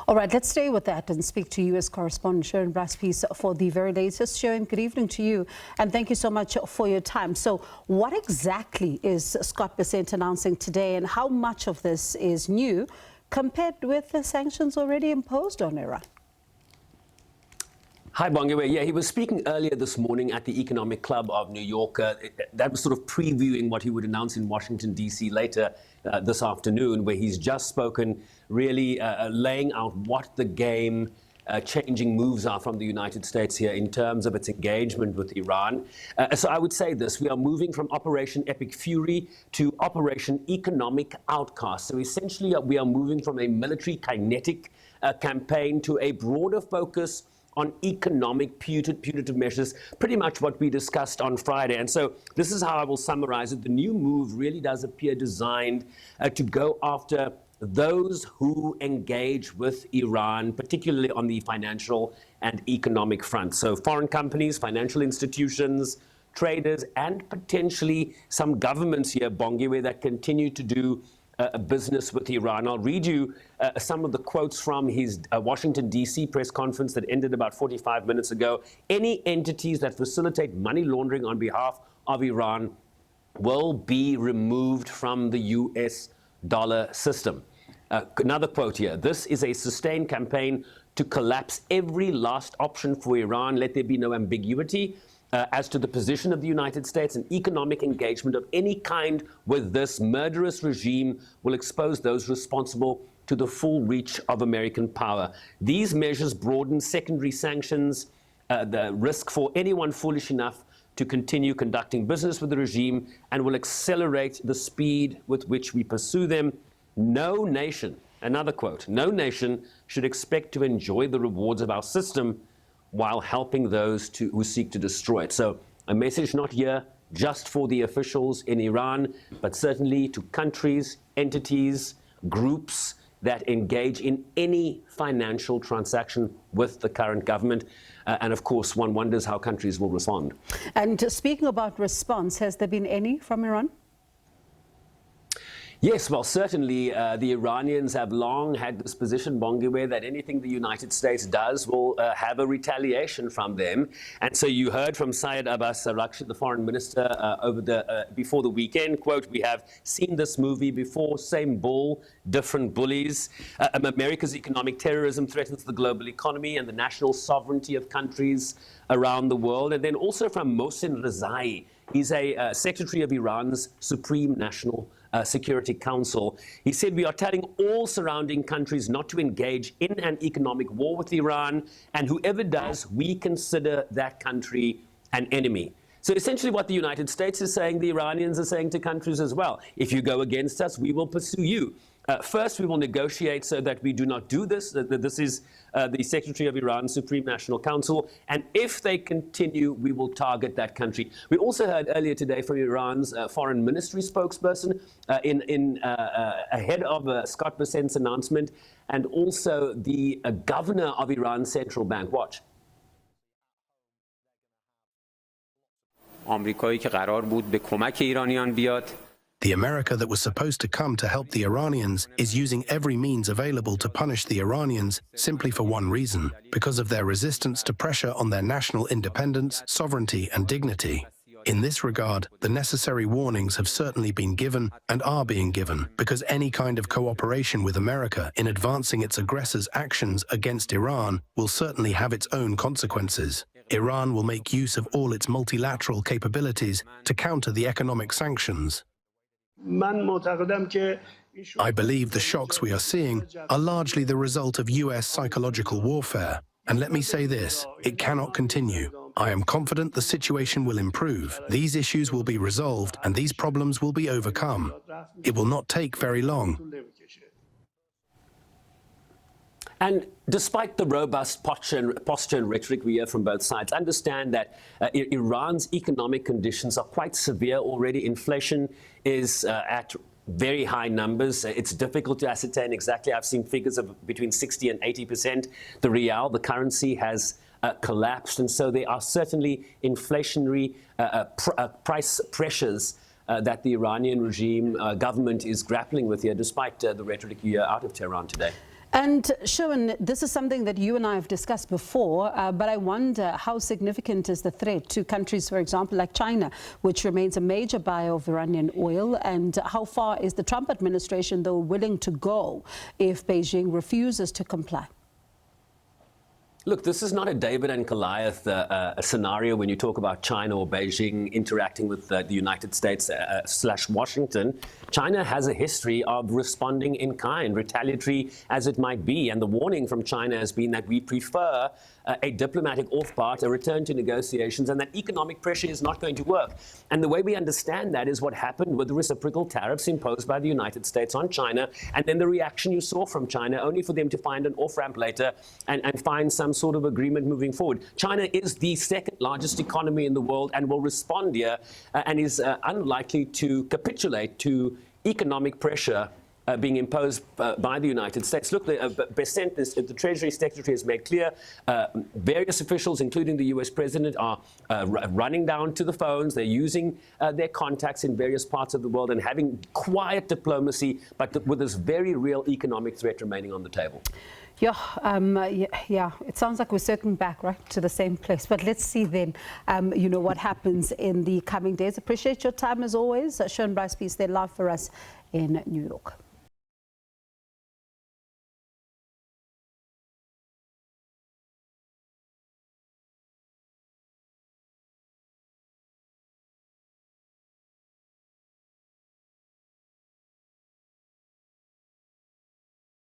All right, let's stay with that and speak to U.S. correspondent Sherwin Bryce-Pease for the very latest. Sherwin, good evening to you, and thank you so much for your time. So what exactly is Scott Bessent announcing today, and how much of this is new compared with the sanctions already imposed on Iran? Hi, Bongiwe. Yeah, he was speaking earlier this morning at the Economic Club of New York. That was sort of previewing what he would announce in Washington, D.C. later this afternoon, where he's just spoken, really laying out what the game changing moves are from the United States here in terms of its engagement with Iran. So I would say this: we are moving from Operation Epic Fury to Operation Economic Outcast. So essentially, we are moving from a military kinetic campaign to a broader focus on economic punitive measures, pretty much what we discussed on Friday. And so this is how I will summarize it. The new move really does appear designed to go after those who engage with Iran, particularly on the financial and economic front. So foreign companies, financial institutions, traders, and potentially some governments here, Bongiwe, that continue to do business with Iran. I'll read you some of the quotes from his Washington, D.C. press conference that ended about 45 minutes ago. Any entities that facilitate money laundering on behalf of Iran will be removed from the U.S. dollar system. Another quote here: this is a sustained campaign to collapse every last option for Iran. Let there be no ambiguity as to the position of the United States, and economic engagement of any kind with this murderous regime will expose those responsible to the full reach of American power. These measures broaden secondary sanctions, the risk for anyone foolish enough to continue conducting business with the regime, and will accelerate the speed with which we pursue them. No nation, another quote, no nation should expect to enjoy the rewards of our system while helping those who seek to destroy it. So a message not here just for the officials in Iran, but certainly to countries, entities, groups that engage in any financial transaction with the current government. And of course, one wonders how countries will respond. And speaking about response, has there been any from Iran? Yes, well, certainly the Iranians have long had this position, Bongiwe, that anything the United States does will have a retaliation from them. And so you heard from Syed Abbas Araghchi, the foreign minister, before the weekend, quote, "We have seen this movie before, same bull, different bullies. America's economic terrorism threatens the global economy and the national sovereignty of countries around the world." And then also from Mohsen Rezai. He's a secretary of Iran's Supreme National Security Council. He said, "We are telling all surrounding countries not to engage in an economic war with Iran, and whoever does, we consider that country an enemy." So essentially what the United States is saying, the Iranians are saying to countries as well: if you go against us, we will pursue you. First, we will negotiate so that we do not do this. This is the Secretary of Iran's Supreme National Council. And if they continue, we will target that country. We also heard earlier today from Iran's foreign ministry spokesperson ahead of Scott Bessent's announcement, and also the governor of Iran's central bank. Watch. آمریکایی که قرار بود به کمک ایرانیان بیاد. The America that was supposed to come to help the Iranians is using every means available to punish the Iranians simply for one reason: because of their resistance to pressure on their national independence, sovereignty, and dignity. In this regard, the necessary warnings have certainly been given and are being given, because any kind of cooperation with America in advancing its aggressors' actions against Iran will certainly have its own consequences. Iran will make use of all its multilateral capabilities to counter the economic sanctions. I believe the shocks we are seeing are largely the result of US psychological warfare. And let me say this: it cannot continue. I am confident the situation will improve, these issues will be resolved, and these problems will be overcome. It will not take very long. And despite the robust posture and rhetoric we hear from both sides, understand that Iran's economic conditions are quite severe already. Inflation is at very high numbers. It's difficult to ascertain exactly. I've seen figures of between 60 and 80%. The rial, the currency, has collapsed. And so there are certainly inflationary price pressures that the Iranian regime government is grappling with here, despite the rhetoric you hear out of Tehran today. And Sherwin, this is something that you and I have discussed before, but I wonder how significant is the threat to countries, for example, like China, which remains a major buyer of Iranian oil, and how far is the Trump administration, though, willing to go if Beijing refuses to comply? Look, this is not a David and Goliath scenario when you talk about China or Beijing interacting with the United States / Washington. China has a history of responding in kind, retaliatory as it might be. And the warning from China has been that we prefer a diplomatic off-part, a return to negotiations, and that economic pressure is not going to work. And the way we understand that is what happened with the reciprocal tariffs imposed by the United States on China, and then the reaction you saw from China, only for them to find an off-ramp later and find some sort of agreement moving forward. China is the second largest economy in the world and will respond here and is unlikely to capitulate to economic pressure being imposed by the United States. Look, Bessent, the Treasury Secretary, has made clear various officials, including the US President, are running down to the phones. They're using their contacts in various parts of the world and having quiet diplomacy, but with this very real economic threat remaining on the table. Yeah, it sounds like we're circling back, right, to the same place. But let's see then, what happens in the coming days. Appreciate your time as always. Sherwin Bryce-Pease, they're live for us in New York.